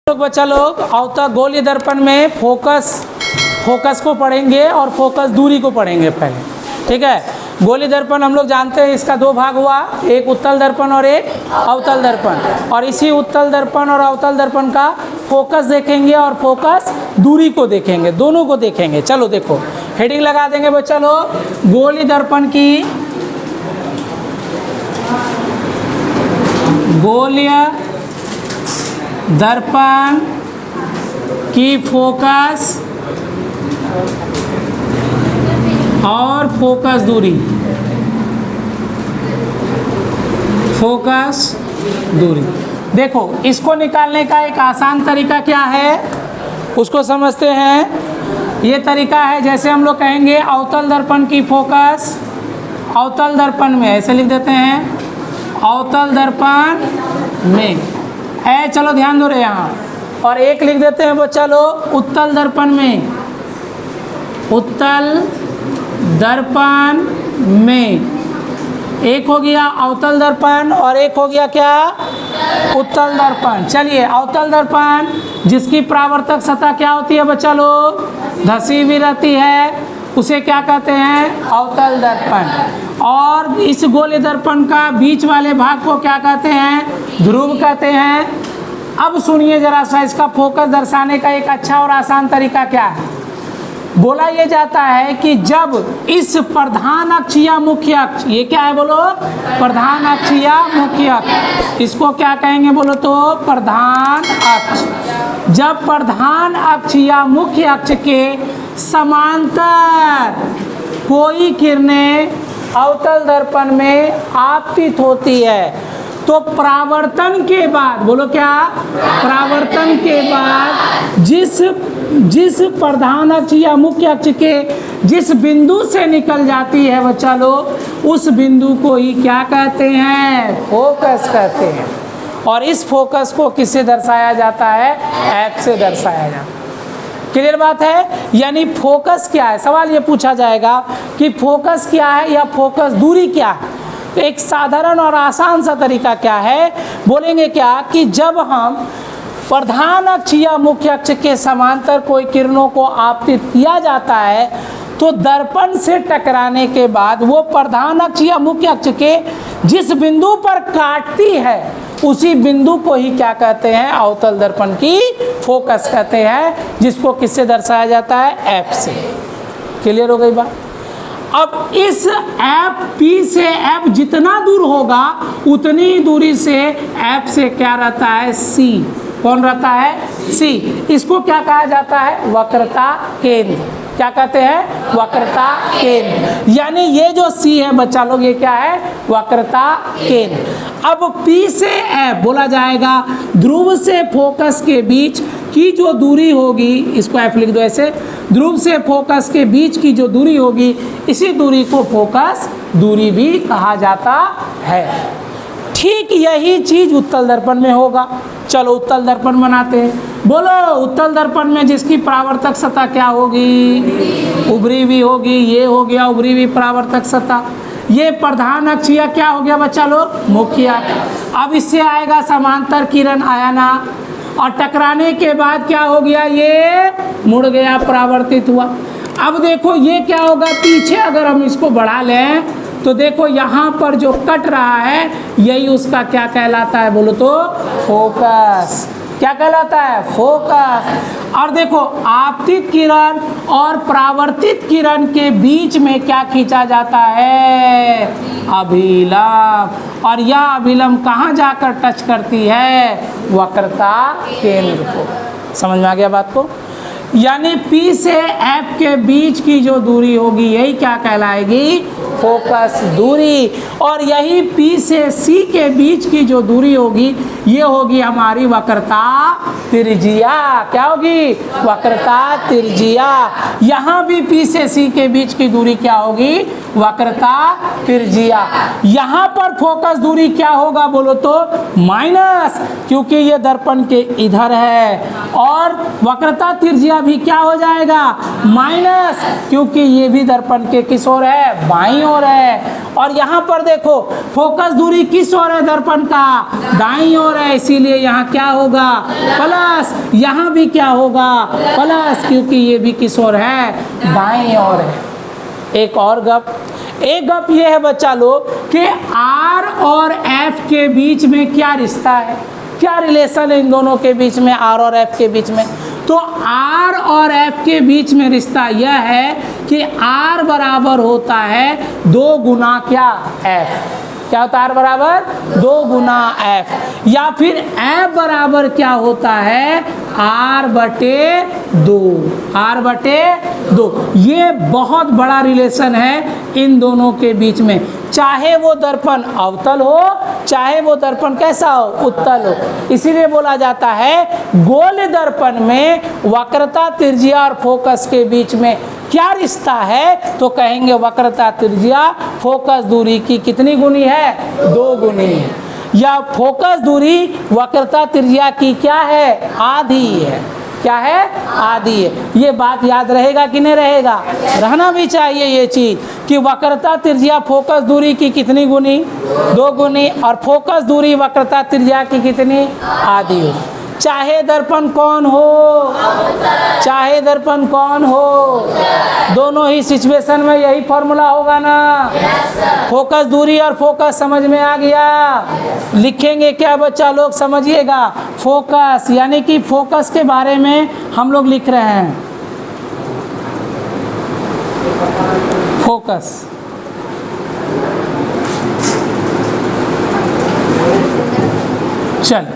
बच्चा लोग अवतल गोलीय दर्पण में फोकस को पढ़ेंगे और फोकस दूरी को पढ़ेंगे पहले, ठीक है। गोलीय दर्पण हम लोग जानते हैं इसका दो भाग हुआ, एक उत्तल दर्पण और एक अवतल दर्पण, और इसी उत्तल दर्पण और अवतल दर्पण का फोकस देखेंगे और फोकस दूरी को देखेंगे, दोनों को देखेंगे। चलो देखो हेडिंग लगा देंगे बच्चा लोग, गोलीय दर्पण की गोलीय दर्पण की फोकस और फोकस दूरी, फोकस दूरी। देखो इसको निकालने का एक आसान तरीका क्या है उसको समझते हैं। ये तरीका है जैसे हम लोग कहेंगे अवतल दर्पण की फोकस अवतल दर्पण में, ऐसे लिख देते हैं अवतल दर्पण में है, चलो ध्यान दो रे यहाँ, और एक लिख देते हैं बच्चा लोग उत्तल दर्पण में, उत्तल दर्पण में। एक हो गया अवतल दर्पण और एक हो गया क्या, उत्तल दर्पण। चलिए अवतल दर्पण जिसकी परावर्तक सतह क्या होती है बच्चा लोग, धसी हुई रहती है, उसे क्या कहते हैं, अवतल दर्पण। और इस गोलीय दर्पण का बीच वाले भाग को क्या कहते हैं, ध्रुव कहते हैं। अब सुनिए जरा सा, इसका फोकस दर्शाने का एक अच्छा और आसान तरीका क्या है। बोला ये जाता है कि जब इस प्रधान अक्ष या मुख्य अक्ष, ये क्या है बोलो, प्रधान अक्ष या मुख्य अक्ष, इसको क्या कहेंगे बोलो तो प्रधान अक्ष। जब प्रधान अक्ष या मुख्य अक्ष के समांतर कोई किरणें अवतल दर्पण में आपतित होती है तो परावर्तन के बाद, बोलो क्या, परावर्तन के बाद जिस प्रधान अक्ष या मुख्य अक्ष के जिस बिंदु से निकल जाती है बच्चा लोग, उस बिंदु को ही क्या कहते हैं, फोकस कहते हैं। और इस फोकस को किससे दर्शाया जाता है, एफ से दर्शाया जाता है। क्लियर बात है। यानी फोकस क्या है, सवाल ये पूछा जाएगा कि फोकस क्या है या फोकस दूरी क्या है। तो एक साधारण और आसान सा तरीका क्या है, बोलेंगे क्या कि जब हम प्रधान अक्ष या मुख्य अक्ष के समांतर कोई किरणों को आपतित किया जाता है तो दर्पण से टकराने के बाद वो प्रधान अक्ष या मुख्य अक्ष के जिस बिंदु पर काटती है उसी बिंदु को ही क्या कहते हैं, अवतल दर्पण की फोकस कहते हैं, जिसको किससे दर्शाया जाता है, एफ से। क्लियर हो गई बात। अब इस एफ पी से एफ जितना दूर होगा उतनी दूरी से एफ से क्या रहता है, सी। कौन रहता है, सी। इसको क्या कहा जाता है, वक्रता केंद्र। क्या कहते हैं, वक्रता केंद्र। यानी ये जो सी है बच्चा लोग, ये क्या है, वक्रता केंद्र। अब P से F बोला जाएगा ध्रुव से फोकस के बीच की जो दूरी होगी, इसको F लिख दो ऐसे, ध्रुव से फोकस के बीच की जो दूरी होगी इसी दूरी को फोकस दूरी भी कहा जाता है। ठीक यही चीज उत्तल दर्पण में होगा। चलो उत्तल दर्पण बनाते हैं। बोलो उत्तल दर्पण में जिसकी परावर्तक सतह क्या होगी, उभरी हुई होगी। ये हो गया उभरी हुई परावर्तक सतह। ये प्रधान अक्ष या क्या हो गया बच्चा लोग, मुख्य अक्ष। अब इससे आएगा समांतर किरण आया ना, और टकराने के बाद क्या हो गया, ये मुड़ गया, परावर्तित हुआ। अब देखो ये क्या होगा, पीछे अगर हम इसको बढ़ा लें तो देखो यहाँ पर जो कट रहा है यही उसका क्या कहलाता है, बोलो तो फोकस। क्या कहलाता है, फोकस। और देखो आपतित किरण और परावर्तित किरण के बीच में क्या खींचा जाता है, अभिलंब। और यह अभिलंब कहाँ जाकर टच करती है, वक्रता केंद्र को। समझ में आ गया बात को। यानी P से F के बीच की जो दूरी होगी यही क्या कहलाएगी, फोकस दूरी। और यही P से C के बीच की जो दूरी होगी ये होगी हमारी वक्रता त्रिज्या। क्या होगी, वक्रता त्रिज्या। यहाँ भी P से C के बीच की दूरी क्या होगी, वक्रता त्रिज्या। यहाँ पर फोकस दूरी क्या होगा बोलो तो माइनस, क्योंकि ये दर्पण के इधर है। और वक्रता त्रिज्या भी क्या हो जाएगा, माइनस, क्योंकि ये भी दर्पण के किस ओर है, बाईं ओर है। और यहाँ पर देखो फोकस दूरी किस ओर है दर्पण का, दाईं ओर है, इसीलिए यहाँ क्या होगा प्लस, यहाँ भी क्या होगा प्लस, क्योंकि ये भी किस ओर है, दाईं ओर है। एक और गप ये है बच्चा लोग कि R और F के बीच में क्या रिश्ता है, क्या रिलेशन है इन दोनों के बीच में, R और F के बीच में। तो R और F के बीच में रिश्ता यह है कि R बराबर होता है 2 गुना क्या F, क्या होता है R बराबर 2 गुना F, या फिर F बराबर क्या होता है R बटे 2, R बटे 2। ये बहुत बड़ा रिलेशन है इन दोनों के बीच में, चाहे वो दर्पण अवतल हो चाहे वो दर्पण कैसा हो, उत्तल हो। इसीलिए बोला जाता है गोल दर्पण में वक्रता त्रिज्या और फोकस के बीच में क्या रिश्ता है, तो कहेंगे वक्रता त्रिज्या फोकस दूरी की कितनी गुनी है, 2 गुनी है, या फोकस दूरी वक्रता त्रिज्या की क्या है, आधी है, क्या है, आधी है। ये बात याद रहेगा कि नहीं रहेगा, रहना भी चाहिए ये चीज कि वक्रता त्रिज्या फोकस दूरी की कितनी गुनी, 2 गुनी, और फोकस दूरी वक्रता त्रिज्या की कितनी, आधी हो। चाहे दर्पण कौन हो, चाहे दर्पण कौन हो, दोनों ही सिचुएशन में यही फॉर्मूला होगा ना। फोकस दूरी और फोकस समझ में आ गया। लिखेंगे क्या बच्चा लोग, समझिएगा, फोकस यानी कि फोकस के बारे में हम लोग लिख रहे हैं, फोकस चल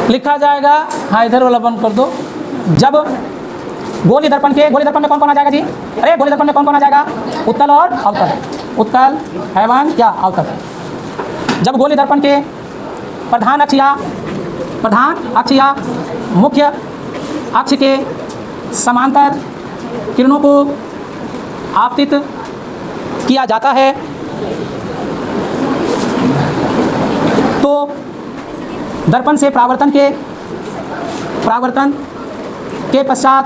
लिखा जाएगा। हाँ इधर वाला बंद कर दो। जब गोली दर्पण में कौन कौन आ जाएगा जी, अरे गोली दर्पण में कौन कौन आ जाएगा, उत्तल और अवतल, उत्तल हैवान या अवतल। जब गोली दर्पण के प्रधान अक्ष या मुख्य अक्ष के समांतर किरणों को आपतित किया जाता है तो दर्पण से परावर्तन के पश्चात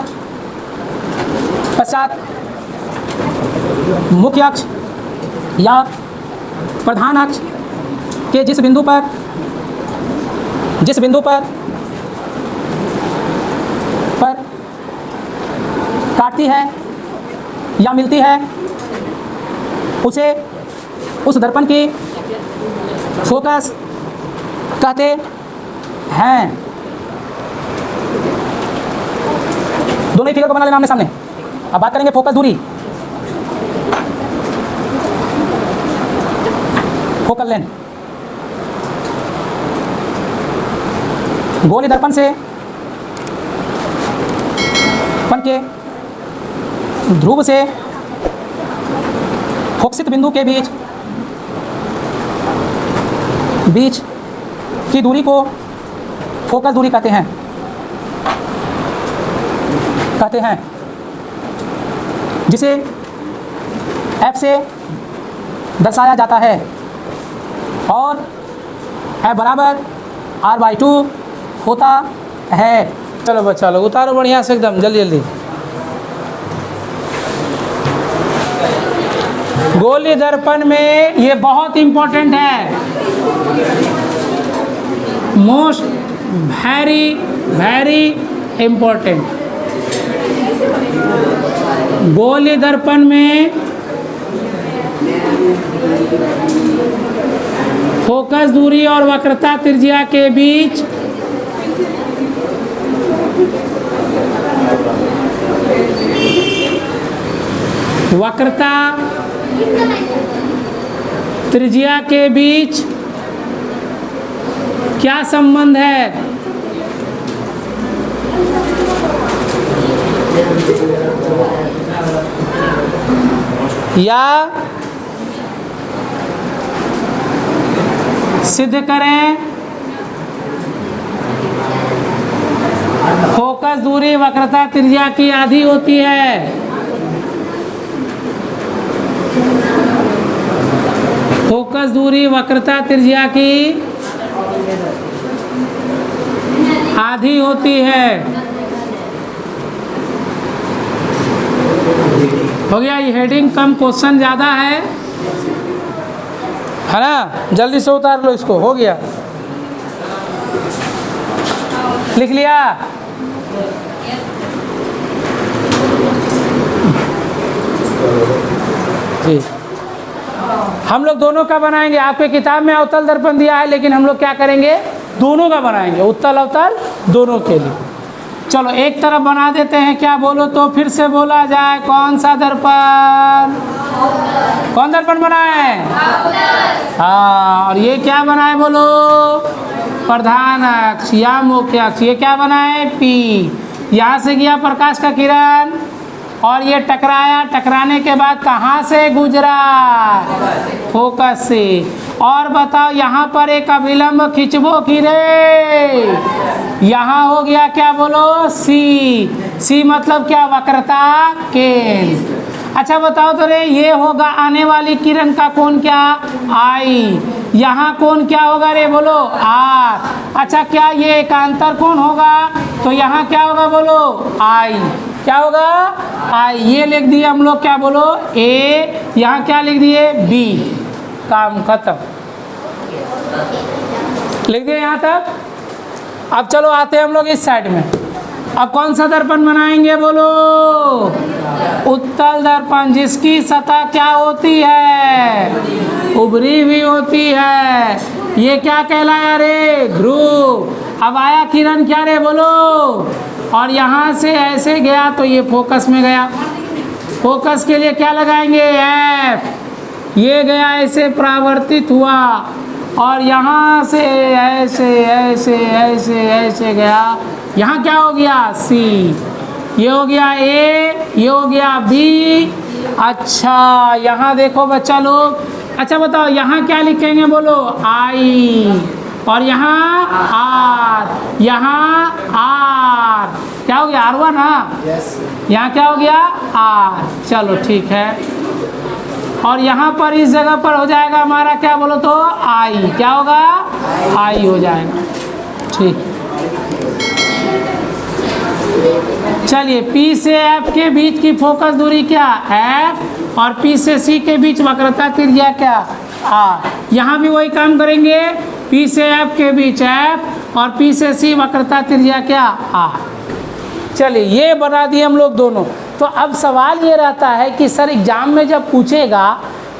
मुख्य अक्ष या प्रधान अक्ष के जिस बिंदु पर काटती है या मिलती है उसे उस दर्पण की फोकस कहते हैं। दोनों ही फिगर को बना लेना आमने सामने। अब बात करेंगे फोकस दूरी, फोकल लेंथ। गोली दर्पण से दर्पण के ध्रुव से फोकसित बिंदु के बीच की दूरी को फोकस दूरी कहते हैं, जिसे F से दर्शाया जाता है और F बराबर R/2 होता है। चलो बच्चा लोग उतारो बढ़िया से एकदम जल्दी जल्दी। गोली दर्पण में ये बहुत इंपॉर्टेंट है, मोस्ट वेरी इम्पोर्टेंट। गोली दर्पण में फोकस दूरी और वक्रता त्रिज्या के बीच वक्रता त्रिज्या के बीच क्या संबंध है, या सिद्ध करें। फोकस दूरी वक्रता त्रिज्या की आधी होती है। फोकस दूरी वक्रता त्रिज्या की आधी होती है। हो गया, ये हेडिंग कम क्वेश्चन ज़्यादा है ना? जल्दी से उतार लो इसको। हो गया, लिख लिया? जी, हम लोग दोनों का बनाएंगे। आपके किताब में अवतल दर्पण दिया है, लेकिन हम लोग क्या करेंगे, दोनों का बनाएंगे, उत्तल अवतल दोनों के लिए। चलो एक तरफ बना देते हैं, क्या बोलो तो फिर से बोला जाए, कौन सा दर्पण? कौन दर्पण बनाए? हाँ, और ये क्या बनाए बोलो? प्रधान अक्ष या मुख्य अक्ष। ये क्या बनाए? पी। यहाँ से गया प्रकाश का किरण और ये टकराया, टकराने के बाद कहाँ से गुजरा? फोकस से। और बताओ यहाँ पर एक अभिलंब खिंचबो की रे, यहाँ हो गया क्या बोलो? सी। सी मतलब क्या? वक्रता केंद्र। अच्छा बताओ तो रे, ये होगा आने वाली किरण का कोण क्या? आई। यहाँ कोण क्या होगा रे बोलो? आर। अच्छा क्या ये एकांतर कोण होगा? तो यहाँ क्या होगा बोलो? आई। क्या होगा? आई। ये लिख दिए हम लोग, क्या बोलो? ए। यहाँ क्या लिख दिए? बी। काम खत्म, लिख दिए यहाँ तक। अब चलो आते हैं हम लोग इस साइड में। अब कौन सा दर्पण बनाएंगे बोलो? उत्तल दर्पण, जिसकी सतह क्या होती है? उभरी हुई होती है। ये क्या कहलाया रे? ध्रुव। अब आया किरण क्या रे बोलो? और यहाँ से ऐसे गया तो ये फोकस में गया। फोकस के लिए क्या लगाएंगे? एफ। ये गया ऐसे परावर्तित हुआ और यहाँ से ऐसे ऐसे ऐसे ऐसे गया। यहाँ क्या हो गया? सी। ये हो गया ए, ये हो गया बी। अच्छा यहाँ देखो बच्चा लोग, अच्छा बताओ यहाँ क्या लिखेंगे बोलो? आई। और यहाँ आर, यहाँ आर। क्या हो गया? आर हुआ ना? यहाँ क्या हो गया? आर। चलो ठीक है। और यहाँ पर इस जगह पर हो जाएगा हमारा क्या बोलो तो? आई। क्या होगा? आई हो जाएगा। ठीक। चलिए, P से F के बीच की फोकस दूरी क्या? F। और P से C के बीच वक्रता त्रिज्या क्या? R। यहाँ भी वही काम करेंगे, P से F के बीच F और P से C वक्रता त्रिज्या क्या? R। चलिए ये बना दिए हम लोग दोनों। तो अब सवाल ये रहता है कि सर एग्जाम में जब पूछेगा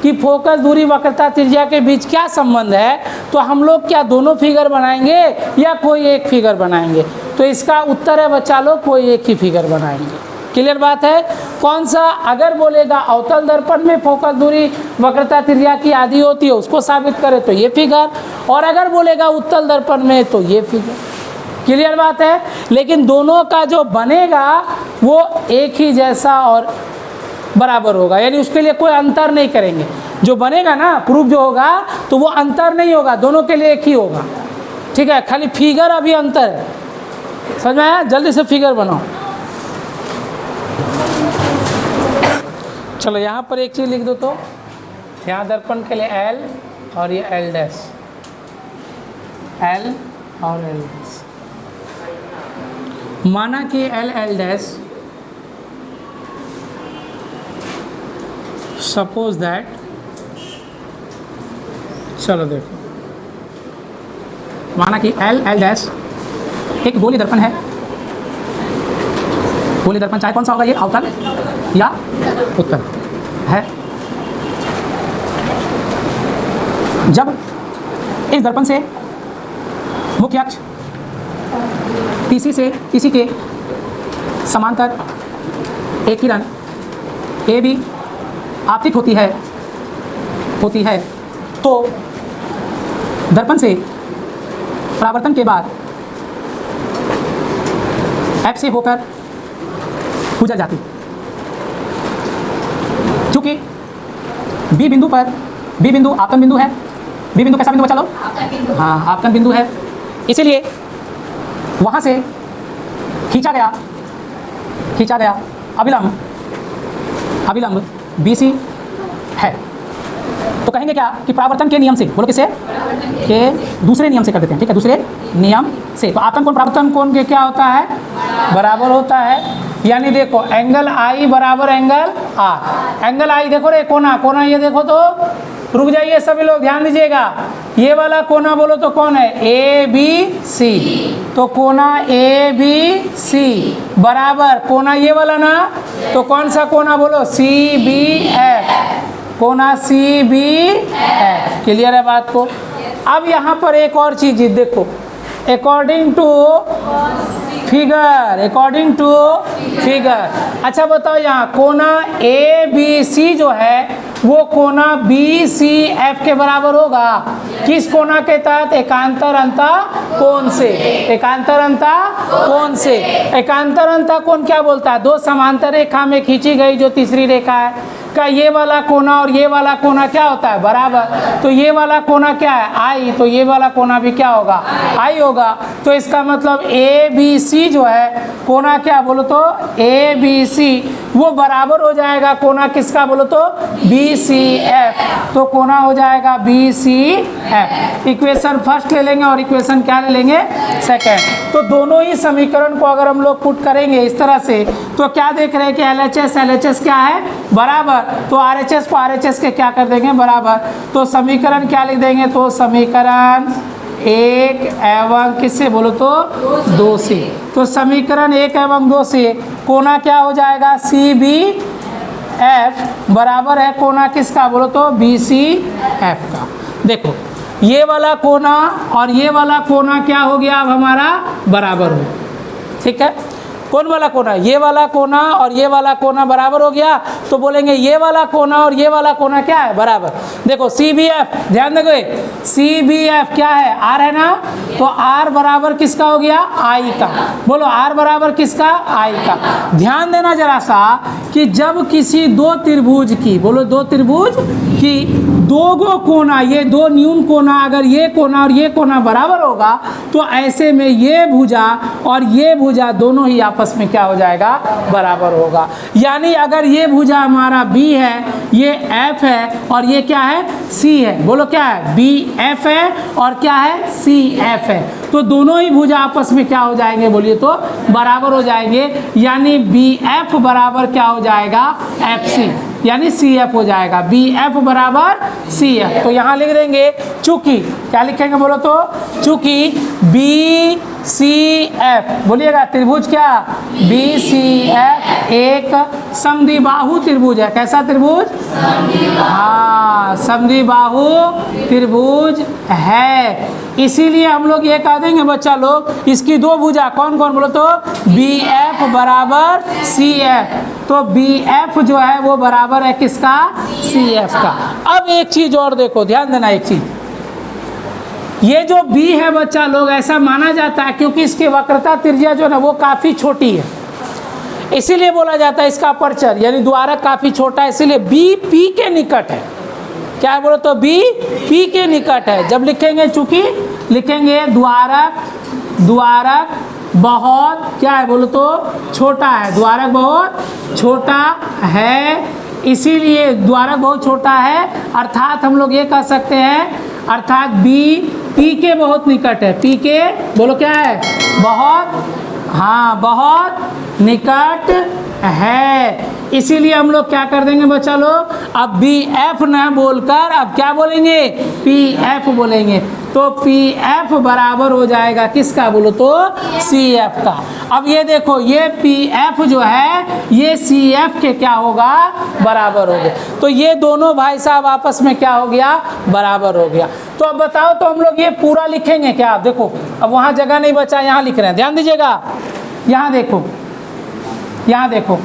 कि फोकस दूरी वक्रता त्रिज्या के बीच क्या संबंध है, तो हम लोग क्या दोनों फिगर बनाएंगे या कोई एक फिगर बनाएंगे? तो इसका उत्तर है बच्चा लोग, कोई एक ही फिगर बनाएंगे। क्लियर बात है? कौन सा? अगर बोलेगा अवतल दर्पण में फोकस दूरी वक्रता त्रिज्या की आधी होती है, उसको साबित करे तो ये फिगर, और अगर बोलेगा उत्तल दर्पण में तो ये फिगर। क्लियर बात है? लेकिन दोनों का जो बनेगा वो एक ही जैसा और बराबर होगा, यानी उसके लिए कोई अंतर नहीं करेंगे। जो बनेगा ना प्रूफ जो होगा तो वो अंतर नहीं होगा, दोनों के लिए एक ही होगा। ठीक है, खाली फिगर अभी अंतर है। समझ में आया? जल्दी से फिगर बनाओ। चलो यहाँ पर एक चीज़ लिख दो तो, यहाँ दर्पण के लिए L और ये L डैश, L और L डैश। माना कि L L dash, suppose that, चलो देखो, माना कि L L डैश एक गोली दर्पण है। गोली दर्पण चाहे कौन सा होगा, ये अवतल या उत्तल है। जब इस दर्पण से मुख्य अक्ष तीसरी के समांतर एक किरण ए बी आपतित होती है तो दर्पण से परावर्तन के बाद F से होकर गुजर जाती। चूंकि बी बिंदु आपतन बिंदु है। बी बिंदु कैसा बिंदु बचा लो? हाँ, आपतन बिंदु है। इसीलिए वहाँ से खींचा गया अभिलंब BC है। तो कहेंगे क्या कि परावर्तन के नियम से, बोलो किससे? के दूसरे नियम से कर देते हैं। ठीक है, दूसरे नियम से। तो आपतन कोण परावर्तन कोण के क्या होता है? बराबर होता है। यानी देखो एंगल आई बराबर एंगल आर। एंगल आई देखो रे कोना, कोना ये देखो तो, रुक जाइए सभी लोग ध्यान दीजिएगा, ये वाला कोना बोलो तो कौन है, ए बी सी। तो कोना ए बी सी बराबर कोना ये वाला ना, तो कौन सा कोना बोलो, सी बी एफ। कोना सी बी एफ। क्लियर है बात को। अब यहाँ पर एक और चीज देखो, according to figure, according to figure. अच्छा बताओ यहाँ कोना ए बी सी जो है वो कोना बी सी एफ के बराबर होगा किस कोना के तहत, एकांतर अंतः कोण से। एकांतर अंतः कोण से। एकांतर अंतः कोण क्या बोलता है, दो समांतर रेखा में खींची गई जो तीसरी रेखा है का ये वाला कोना और ये वाला कोना क्या होता है, बराबर। तो ये वाला कोना क्या है, आई, तो ये वाला कोना भी क्या होगा, आई होगा। तो इसका मतलब ए बी सी जो है कोना क्या बोलो तो, ए बी सी वो बराबर हो जाएगा कोना किसका बोलो तो, बी सी एफ। तो कोना हो जाएगा B C F. Equation first ले लेंगे और इक्वेशन क्या ले लेंगे, सेकेंड। तो दोनों ही समीकरण को अगर हम लोग पुट करेंगे इस तरह से तो क्या देख रहे हैं कि LHS क्या है, बराबर। तो RHS को RHS के क्या कर देंगे, बराबर। तो समीकरण क्या लिख देंगे, तो समीकरण एक एवं किससे बोलो तो, दो से। तो समीकरण एक एवं दो से कोना क्या हो जाएगा, सी बी एफ बराबर है कोना किसका बोलो तो, बी सी एफ का। देखो ये वाला कोना और ये वाला कोना क्या हो गया अब हमारा, बराबर हो। ठीक है, कौन वाला कोना, ये वाला कोना और ये वाला कोना बराबर हो गया। तो बोलेंगे ये वाला कोना और ये वाला कोना क्या है, बराबर। देखो सी बी एफ, ध्यान देखो सी बी एफ क्या है, आर है ना, तो आर बराबर किसका हो गया, आई का। बोलो आर बराबर किसका, आई का। ध्यान देना जरा सा कि जब किसी दो त्रिभुज की, बोलो दो त्रिभुज की दो गो कोना, ये दो न्यून कोना, अगर ये कोना और ये कोना बराबर होगा तो ऐसे में ये भुजा और ये भुजा दोनों ही आपस में क्या हो जाएगा, बराबर होगा। यानी अगर ये भुजा हमारा B है, ये F है और ये क्या है, C है। बोलो क्या है, BF है और क्या है, CF है। तो दोनों ही भुजा आपस में क्या हो जाएंगे, बोलिए तो बराबर हो जाएंगे। यानी BF बराबर क्या हो जाएगा, FC, यानी CF हो जाएगा। BF बराबर CF। तो यहाँ लिख देंगे चूंकि, क्या लिखेंगे बोलो तो, चूंकि BCF, बोलिएगा त्रिभुज क्या, BCF एक समद्विबाहु त्रिभुज है। कैसा त्रिभुज, हाँ समद्विबाहु त्रिभुज है। इसीलिए हम लोग ये कह देंगे बच्चा लोग, इसकी दो भुजा कौन कौन बोलो तो, BF बराबर CF। तो BF जो है वो बराबर है किसका, CF का। अब एक चीज और देखो, ध्यान देना एक चीज, ये जो B है बच्चा लोग ऐसा माना जाता है क्योंकि इसकी वक्रता त्रिज्या जो है ना वो काफी छोटी है, इसीलिए बोला जाता है इसका अपर्चर यानी द्वारक काफी छोटा है, इसीलिए B P के निकट है। क्या है बोलो तो, B P के निकट है। जब लिखेंगे, चूंकि लिखेंगे द्वारक, द्वारक बहुत क्या है बोलो तो, छोटा है। द्वारक बहुत छोटा है, इसीलिए द्वारक बहुत छोटा है, अर्थात हम लोग ये कह सकते हैं, अर्थात B P के बहुत निकट है। P के बोलो क्या है, बहुत, हाँ बहुत निकट है। इसीलिए हम लोग क्या कर देंगे बच्चा लोग, अब BF न बोलकर अब क्या बोलेंगे, PF बोलेंगे। तो PF बराबर हो जाएगा किसका बोलो तो, CF का। अब ये देखो ये PF जो है ये CF के क्या होगा, बराबर हो गया। तो ये दोनों भाई साहब आपस में क्या हो गया, बराबर हो गया। तो अब बताओ तो हम लोग ये पूरा लिखेंगे क्या, आप देखो अब वहाँ जगह नहीं बचा, यहाँ लिख रहे हैं, ध्यान दीजिएगा। यहाँ देखो, यहाँ देखो,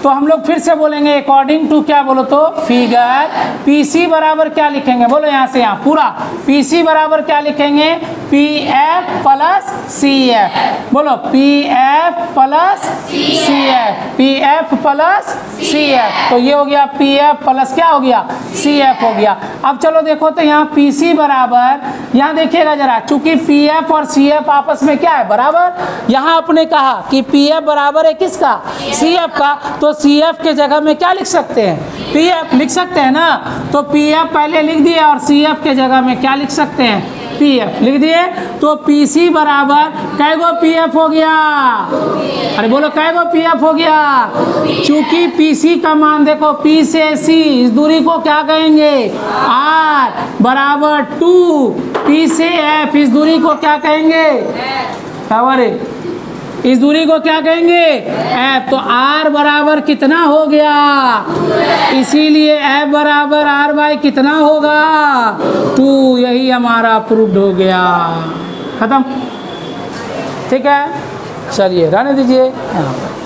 तो हम लोग फिर से बोलेंगे अकॉर्डिंग टू क्या बोलो तो, फिगर। PC बराबर क्या लिखेंगे, बोलो यहाँ से यहाँ पूरा, PC बराबर क्या लिखेंगे, PF प्लस CF। बोलो PF plus CF, PF plus CF। तो ये हो गया PF प्लस क्या हो गया, CF हो गया। अब चलो देखो तो यहाँ PC बराबर, यहाँ देखिएगा जरा, चूंकि PF और CF आपस में क्या है, बराबर। यहाँ आपने कहा कि PF बराबर है किसका, CF का, तो CF के जगह में क्या लिख सकते हैं, PF लिख सकते हैं ना। तो PF पहले लिख दिया और CF के जगह में क्या लिख सकते हैं, पी एफ लिख दिए। तो पी सी बराबर कै गो पी एफ हो गया? अरे बोलो कै गो पी एफ हो गया? चूंकि पी सी का मान देखो पी से सी, इस दूरी को क्या कहेंगे? आर बराबर 2 पी से एफ, इस दूरी को क्या कहेंगे? बराबर है, इस दूरी को क्या कहेंगे? एफ। तो आर बराबर कितना हो गया? इसीलिए एफ बराबर आर बाई कितना होगा? 2। यही हमारा प्रूव्ड हो गया। खत्म। ठीक है, चलिए रहने दीजिए यहाँ पर।